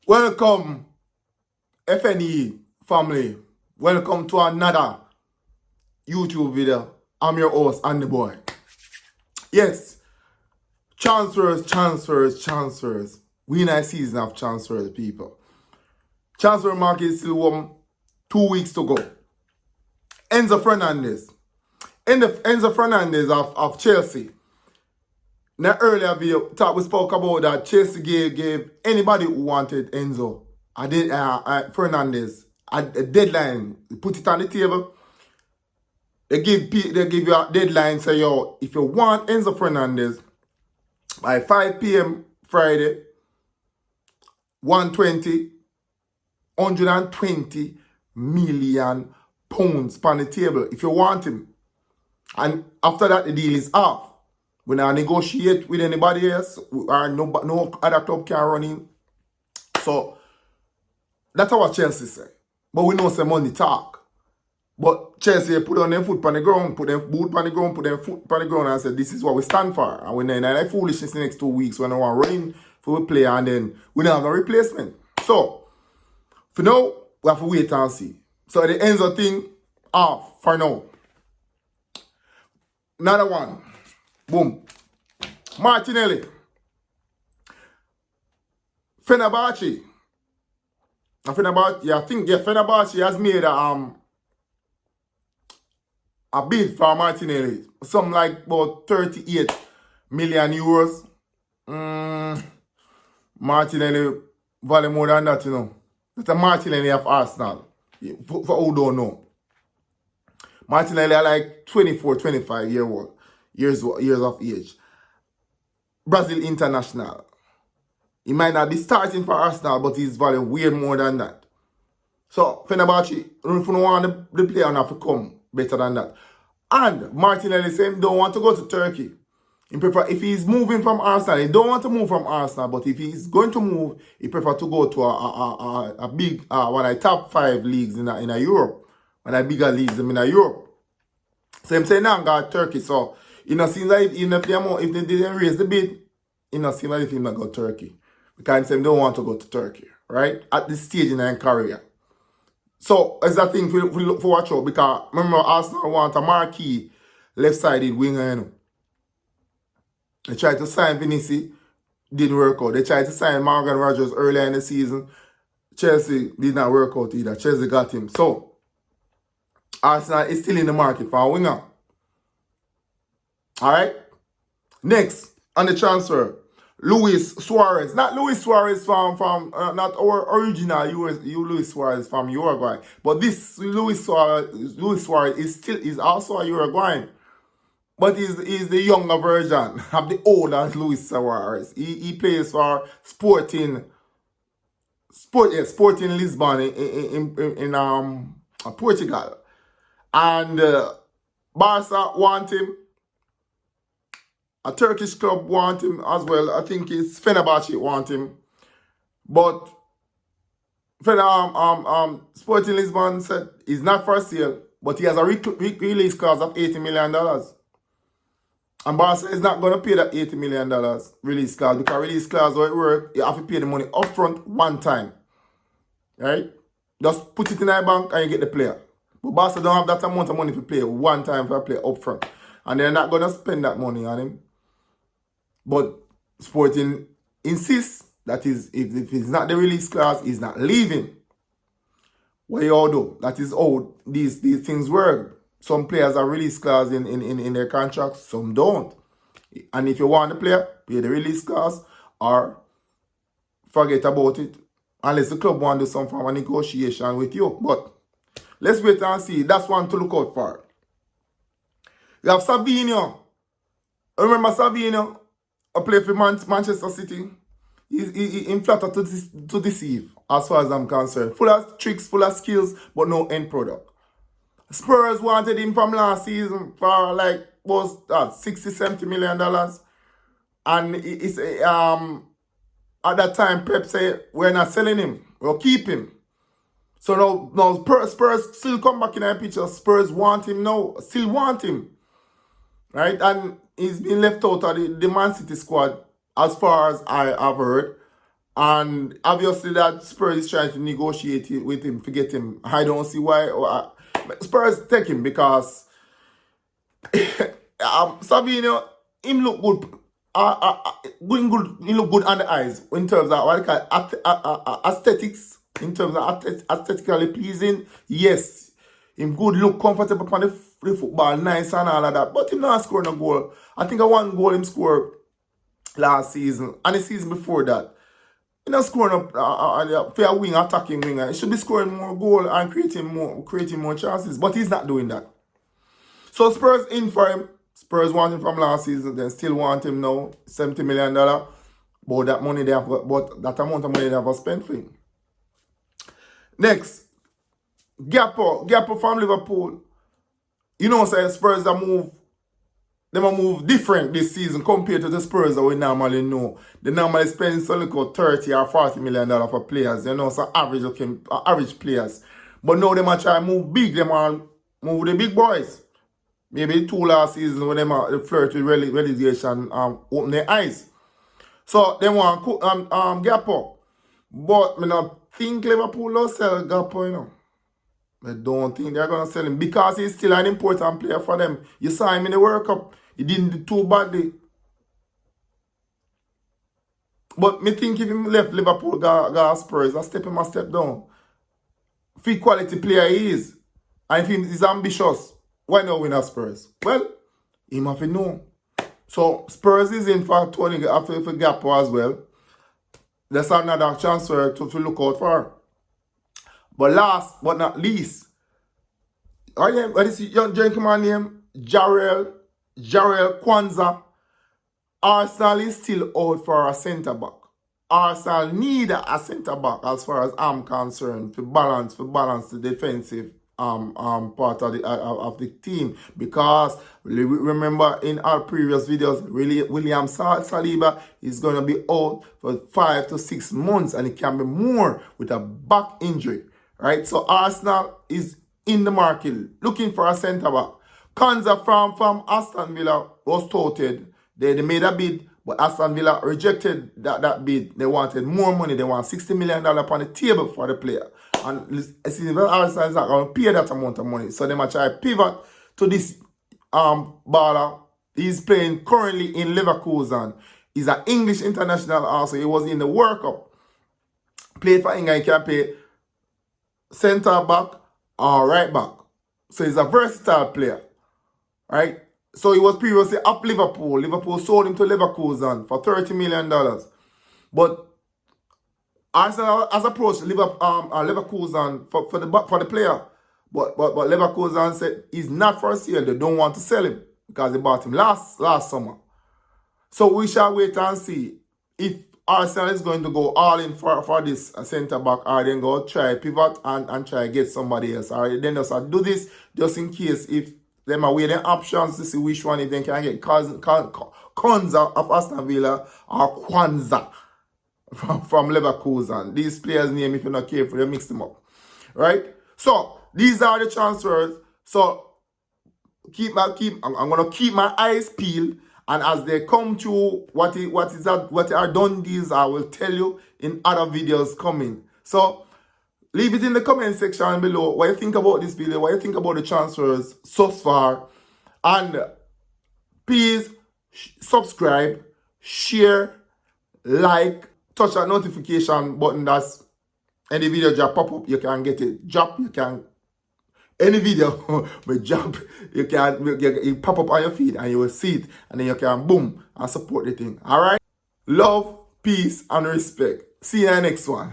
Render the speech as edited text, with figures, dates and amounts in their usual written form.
Welcome, FNE family. Welcome to another YouTube video. I'm your host, Andy Boy. Yes, transfers. We in a season of transfers, people. Transfer market is still warm. 2 weeks to go. Enzo Fernandez of Chelsea. Now earlier video, we spoke about that Chelsea gave anybody who wanted Enzo Fernandez a deadline. Put it on the table. They give you a deadline. Say, yo, if you want Enzo Fernandez by 5 p.m. Friday, 120 million pounds on the table if you want him. And after that, the deal is off. We not negotiate with anybody else, or no other club can run in. So that's what Chelsea say. But we know some money talk. But Chelsea put on their foot on the ground, put their boot on the ground, put their foot on the ground and said, this is what we stand for. And we're not like foolishness the next 2 weeks when we want running for a player and then we don't have no replacement. So for now, we have to wait and see. So the Enzo thing off for now. Another one. Boom. Martinelli. Fenerbahce. Fenerbahce has made a bid for Martinelli. Something like about 38 million euros. Martinelli value more than that, you know. That's a Martinelli of Arsenal. For who don't know. Martinelli are like 24, 25 years of age. Brazil international. He might not be starting for Arsenal, but he's value way more than that. So, Fenerbahce, if you want the player not to come better than that. And Martinelli said he don't want to go to Turkey. He prefer, if he's moving from Arsenal, he don't want to move from Arsenal, but if he's going to move, he prefer to go to a big, one of the top 5 leagues in Europe. One of the bigger leagues in Europe. So I'm saying now got Turkey. So it not seem like if they didn't raise the bid, it not seem like if he not go to Turkey. Because they don't want to go to Turkey, right? At this stage in their career. So it's that thing we look for watch out, because remember Arsenal want a marquee left-sided winger, you know. They tried to sign Vinicius, didn't work out. They tried to sign Morgan Rogers earlier in the season. Chelsea did not work out either. Chelsea got him. So Arsenal is still in the market for a winger. Alright? Next, on the transfer, Luis Suarez. Not Luis Suarez from not our original Luis Suarez from Uruguay. But this Luis Suarez is also a Uruguayan. But he's the younger version of the older Luis Suarez. He plays for Sporting Lisbon in Portugal. And Barca want him. A Turkish club want him as well. I think it's Fenerbahce want him. But Sporting Lisbon said he's not for sale, but he has a release clause of $80 million. And Barca is not going to pay that $80 million release clause, because release clause, how it works, you have to pay the money upfront one time. Right? Just put it in a bank and you get the player. But Barca don't have that amount of money to play one time for a player upfront. And they're not going to spend that money on him. But Sporting insists that if it's not the release clause, he's not leaving. What you all do? That is how these things work. Some players are release clause in their contracts, some don't. And if you want the player, pay the release clause or forget about it. Unless the club want to do some form of negotiation with you. But let's wait and see. That's one to look out for. You have Savinho. Remember Savinho? I play for Manchester City. He's flatter to deceive, as far as I'm concerned. Full of tricks, full of skills, but no end product. Spurs wanted him from last season for like was $60-70 million. And it's at that time Pep said we're not selling him, we'll keep him. So now Spurs still come back in the picture. Spurs want him now, still want him. Right? And he's been left out of the Man City squad, as far as I have heard. And obviously that Spurs is trying to negotiate with him to get him. I don't see why. Spurs take him because Savino, him look good. He look good on the eyes in terms of what I call aesthetics. In terms of aesthetically pleasing, yes. Him good look comfortable upon the football, nice and all of that. But him not scoring a goal. I think one goal him scored last season and the season before that. He not scoring up for a wing, attacking winger. He should be scoring more goal and creating more chances. But he's not doing that. So Spurs in for him. Spurs want him from last season, then still want him now. $70 million. But that money they have, but that amount of money they have spent for him. Next, Gakpo from Liverpool. You know, say Spurs are move different this season compared to the Spurs that we normally know. They normally spend something like $30 or $40 million for players, you know, so average players. But now they might try to move big, they might move the big boys. Maybe 2 last season when they flirt with relegation open their eyes. So they want Gakpo. But I don't think Liverpool will sell Gakpo, you know. I don't think they're going to sell him because he's still an important player for them. You saw him in the World Cup. He didn't do too badly. But me think if him left Liverpool, go Spurs, I step him a step down. Fit quality player he is. And if he's ambitious, why not win at Spurs? Well, he have to know. So Spurs is in for Tony for Gakpo as well. That's another transfer to look out for. But last but not least, what is young gentleman name? Jarrell Kwanzaa. Arsenal is still out for a centre-back. Arsenal need a centre-back as far as I'm concerned to balance the defensive part of the team. Because remember in our previous videos, William Saliba is going to be out for 5 to 6 months, and it can be more with a back injury. Right? So Arsenal is in the market looking for a centre-back. Kwanzaa from Aston Villa was touted. They made a bid, but Aston Villa rejected that bid. They wanted more money. They want $60 million upon the table for the player. And Arsenal is not going to pay that amount of money. So they might try to pivot to this baller. He's playing currently in Leverkusen. He's an English international also. He was in the World Cup. Played for England. He can play centre back or right back. So he's a versatile player. Right? So he was previously up Liverpool. Liverpool sold him to Leverkusen for $30 million. But Arsenal has approached Leverkusen for the player. But Leverkusen said he's not for sale. They don't want to sell him because they bought him last summer. So we shall wait and see if Arsenal is going to go all in for this centre back, or then go try pivot and try get somebody else. Or then just do this just in case if them are waiting options to see which one if they can get Kwanzaa of Aston Villa or Kwanzaa from Leverkusen. These players' name, if you're not careful, you mix them up. Right? So these are the transfers. So I'm gonna keep my eyes peeled. And as they come to what are done these, I will tell you in other videos coming. So leave it in the comment section below what you think about this video, what you think about the transfers so far. And please subscribe, share, like, touch that notification button. That's any video just pop up, you can get it. Drop, you can. Any video with jump, you pop up on your feed and you will see it, and then you can boom and support the thing. Alright? Love, peace, and respect. See you in the next one.